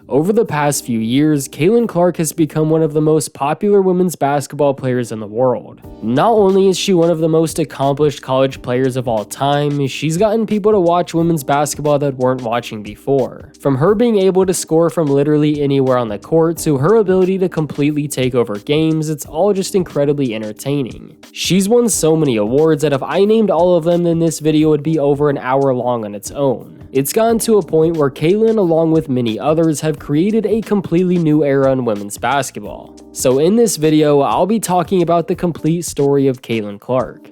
Over the past few years, Caitlin Clark has become one of the most popular women's basketball players in the world. Not only is she one of the most accomplished college players of all time, she's gotten people to watch women's basketball that weren't watching before. From her being able to score from literally anywhere on the court to her ability to completely take over games, it's all just incredibly entertaining. She's won so many awards that if I named all of them, then this video would be over an hour long on its own. It's gotten to a point where Caitlin, along with many others, have created a completely new era in women's basketball. So in this video, I'll be talking about the complete story of Caitlin Clark.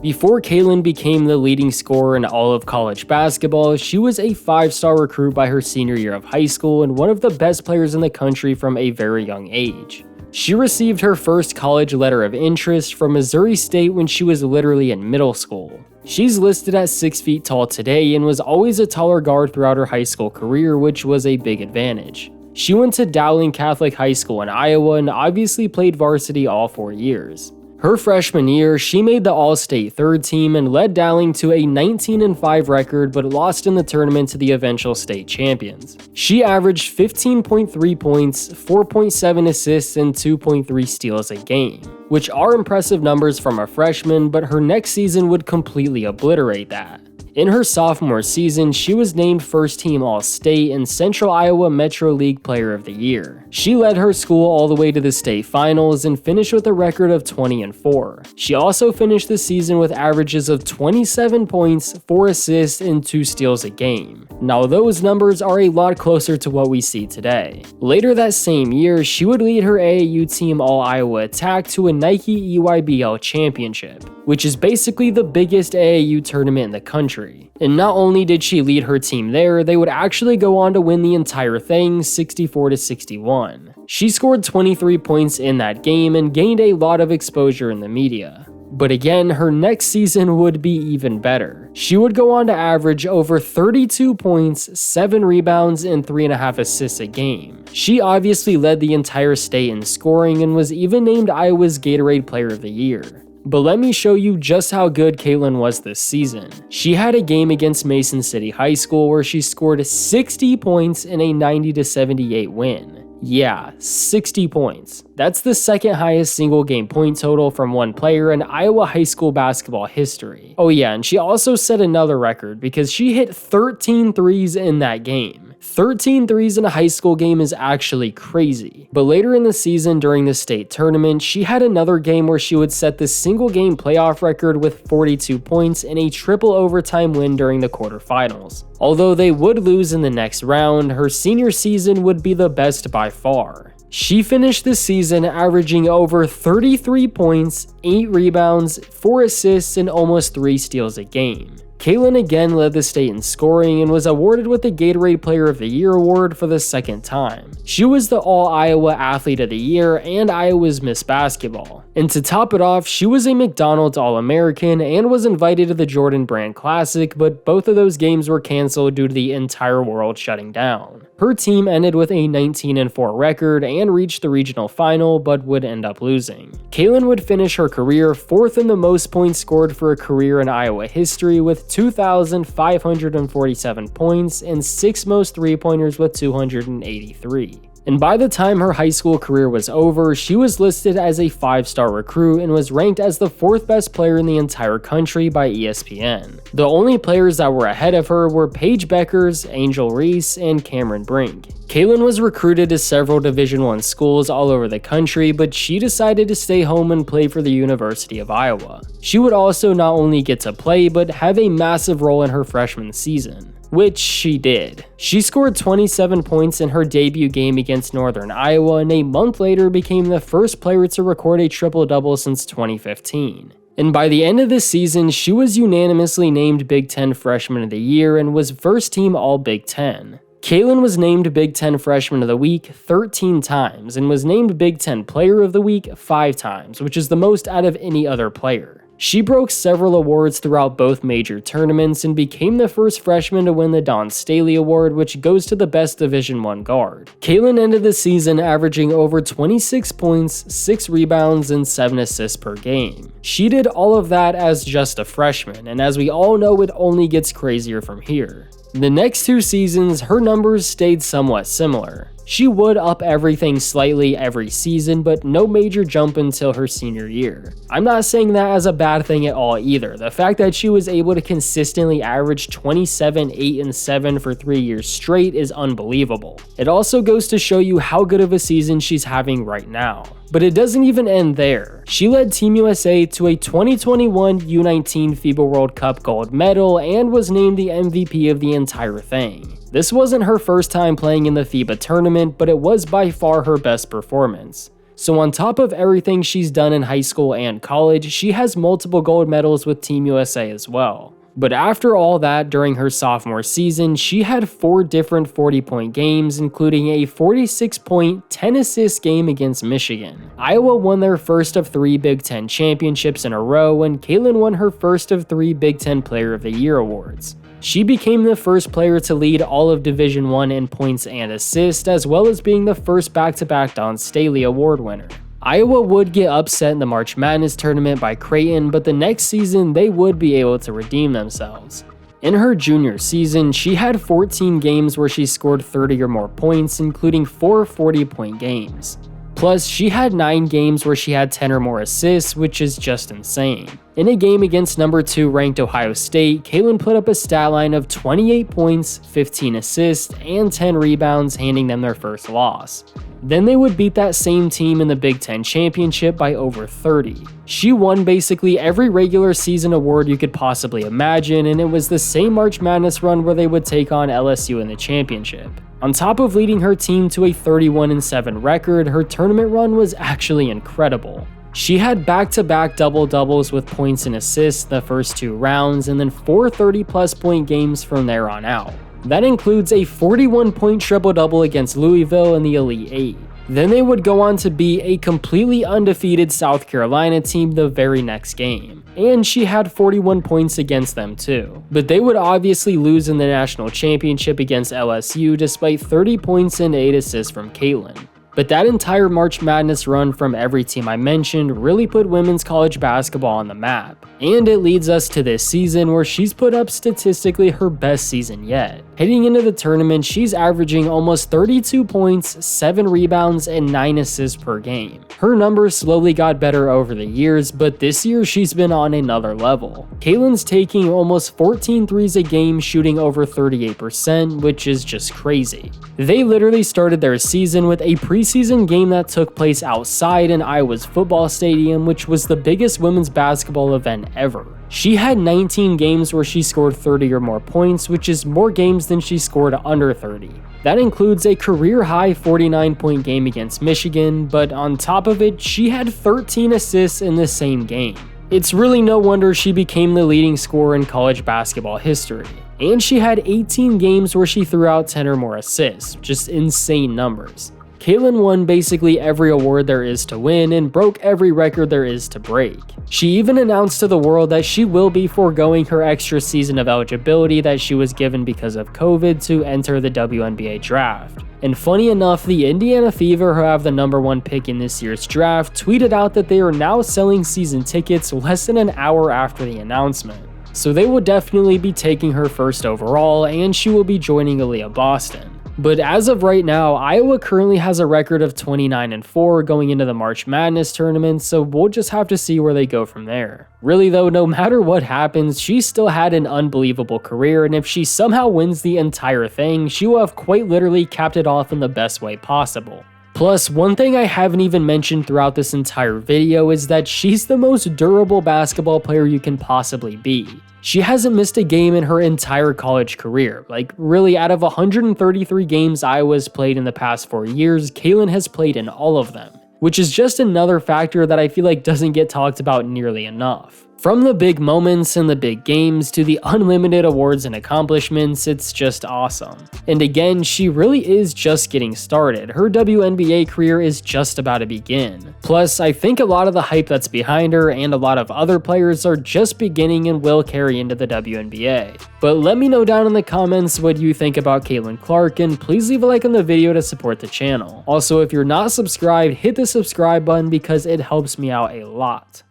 Before Caitlin became the leading scorer in all of college basketball, she was a 5-star recruit by her senior year of high school and one of the best players in the country from a very young age. She received her first college letter of interest from Missouri State when she was literally in middle school. She's listed at 6 feet tall today and was always a taller guard throughout her high school career, which was a big advantage. She went to Dowling Catholic High School in Iowa and obviously played varsity all 4 years. Her freshman year, she made the All-State third team and led Dowling to a 19-5 record but lost in the tournament to the eventual state champions. She averaged 15.3 points, 4.7 assists, and 2.3 steals a game, which are impressive numbers from a freshman, but her next season would completely obliterate that. In her sophomore season, she was named first team All-State and Central Iowa Metro League Player of the Year. She led her school all the way to the state finals and finished with a record of 20-4. She also finished the season with averages of 27 points, 4 assists, and 2 steals a game. Now those numbers are a lot closer to what we see today. Later that same year, she would lead her AAU team All-Iowa Attack to a Nike EYBL championship, which is basically the biggest AAU tournament in the country. And not only did she lead her team there, they would actually go on to win the entire thing 64-61. She scored 23 points in that game and gained a lot of exposure in the media. But again, her next season would be even better. She would go on to average over 32 points, 7 rebounds, and 3.5 assists a game. She obviously led the entire state in scoring and was even named Iowa's Gatorade Player of the Year. But let me show you just how good Caitlin was this season. She had a game against Mason City High School where she scored 60 points in a 90-78 win. Yeah, 60 points. That's the second highest single game point total from one player in Iowa high school basketball history. Oh yeah, and she also set another record because she hit 13 threes in that game. 13 threes in a high school game is actually crazy. But later in the season during the state tournament, she had another game where she would set the single game playoff record with 42 points in a triple overtime win during the quarterfinals. Although they would lose in the next round, her senior season would be the best by far. She finished the season averaging over 33 points, 8 rebounds, 4 assists, and almost 3 steals a game. Caitlin again led the state in scoring and was awarded with the Gatorade Player of the Year award for the second time. She was the All-Iowa Athlete of the Year and Iowa's Miss Basketball. And to top it off, she was a McDonald's All-American and was invited to the Jordan Brand Classic, but both of those games were canceled due to the entire world shutting down. Her team ended with a 19-4 record and reached the regional final, but would end up losing. Caitlin would finish her career 4th in the most points scored for a career in Iowa history with 2,547 points and 6th most three-pointers with 283. And by the time her high school career was over, she was listed as a 5-star recruit and was ranked as the 4th best player in the entire country by ESPN. The only players that were ahead of her were Paige Beckers, Angel Reese, and Cameron Brink. Caitlin was recruited to several Division I schools all over the country, but she decided to stay home and play for the University of Iowa. She would also not only get to play, but have a massive role in her freshman season, which she did. She scored 27 points in her debut game against Northern Iowa and a month later became the first player to record a triple-double since 2015. And by the end of the season, she was unanimously named Big Ten Freshman of the Year and was first team All-Big Ten. Caitlin was named Big Ten Freshman of the Week 13 times and was named Big Ten Player of the Week 5 times, which is the most out of any other player. She broke several awards throughout both major tournaments and became the first freshman to win the Dawn Staley Award, which goes to the best Division I guard. Caitlin ended the season averaging over 26 points, 6 rebounds, and 7 assists per game. She did all of that as just a freshman, and as we all know, it only gets crazier from here. The next 2 seasons, her numbers stayed somewhat similar. She would up everything slightly every season, but no major jump until her senior year. I'm not saying that as a bad thing at all either. The fact that she was able to consistently average 27, 8, and 7 for 3 years straight is unbelievable. It also goes to show you how good of a season she's having right now. But it doesn't even end there. She led Team USA to a 2021 U19 FIBA World Cup gold medal and was named the MVP of the entire thing. This wasn't her first time playing in the FIBA tournament, but it was by far her best performance. So on top of everything she's done in high school and college, she has multiple gold medals with Team USA as well. But after all that, during her sophomore season, she had 4 different 40-point games, including a 46-point, 10-assist game against Michigan. Iowa won their first of 3 Big Ten championships in a row, and Caitlin won her first of 3 Big Ten Player of the Year awards. She became the first player to lead all of Division I in points and assists, as well as being the first back-to-back Dawn Staley Award winner. Iowa would get upset in the March Madness tournament by Creighton, but the next season they would be able to redeem themselves. In her junior season, she had 14 games where she scored 30 or more points, including 4 40-point games. Plus, she had 9 games where she had 10 or more assists, which is just insane. In a game against number 2 ranked Ohio State, Caitlin put up a stat line of 28 points, 15 assists, and 10 rebounds, handing them their first loss. Then they would beat that same team in the Big Ten championship by over 30. She won basically every regular season award you could possibly imagine, and it was the same March Madness run where they would take on LSU in the championship. On top of leading her team to a 31-7 record, her tournament run was actually incredible. She had back-to-back double-doubles with points and assists the first 2 rounds, and then 4 30-plus point games from there on out. That includes a 41-point triple-double against Louisville in the Elite 8. Then they would go on to be a completely undefeated South Carolina team the very next game. And she had 41 points against them too. But they would obviously lose in the national championship against LSU despite 30 points and 8 assists from Caitlin. But that entire March Madness run from every team I mentioned really put women's college basketball on the map. And it leads us to this season where she's put up statistically her best season yet. Heading into the tournament, she's averaging almost 32 points, 7 rebounds, and 9 assists per game. Her numbers slowly got better over the years, but this year she's been on another level. Caitlin's taking almost 14 threes a game, shooting over 38%, which is just crazy. They literally started their season with a preseason game that took place outside in Iowa's football stadium, which was the biggest women's basketball event ever. She had 19 games where she scored 30 or more points, which is more games than she scored under 30. That includes a career-high 49-point game against Michigan, but on top of it, she had 13 assists in the same game. It's really no wonder she became the leading scorer in college basketball history. And she had 18 games where she threw out 10 or more assists, just insane numbers. Caitlin won basically every award there is to win and broke every record there is to break. She even announced to the world that she will be foregoing her extra season of eligibility that she was given because of COVID to enter the WNBA draft. And funny enough, the Indiana Fever, who have the #1 pick in this year's draft, tweeted out that they are now selling season tickets less than an hour after the announcement. So they will definitely be taking her first overall, and she will be joining Aaliyah Boston. But as of right now, Iowa currently has a record of 29-4 going into the March Madness tournament, so we'll just have to see where they go from there. Really though, no matter what happens, she still had an unbelievable career, and if she somehow wins the entire thing, she will have quite literally capped it off in the best way possible. Plus, one thing I haven't even mentioned throughout this entire video is that she's the most durable basketball player you can possibly be. She hasn't missed a game in her entire college career. Like, really, out of 133 games Iowa's played in the past 4 years, Caitlin has played in all of them, which is just another factor that I feel like doesn't get talked about nearly enough. From the big moments and the big games to the unlimited awards and accomplishments, it's just awesome. And again, she really is just getting started. Her WNBA career is just about to begin. Plus, I think a lot of the hype that's behind her and a lot of other players are just beginning and will carry into the WNBA. But let me know down in the comments what you think about Caitlin Clark, and please leave a like on the video to support the channel. Also, if you're not subscribed, hit the subscribe button because it helps me out a lot.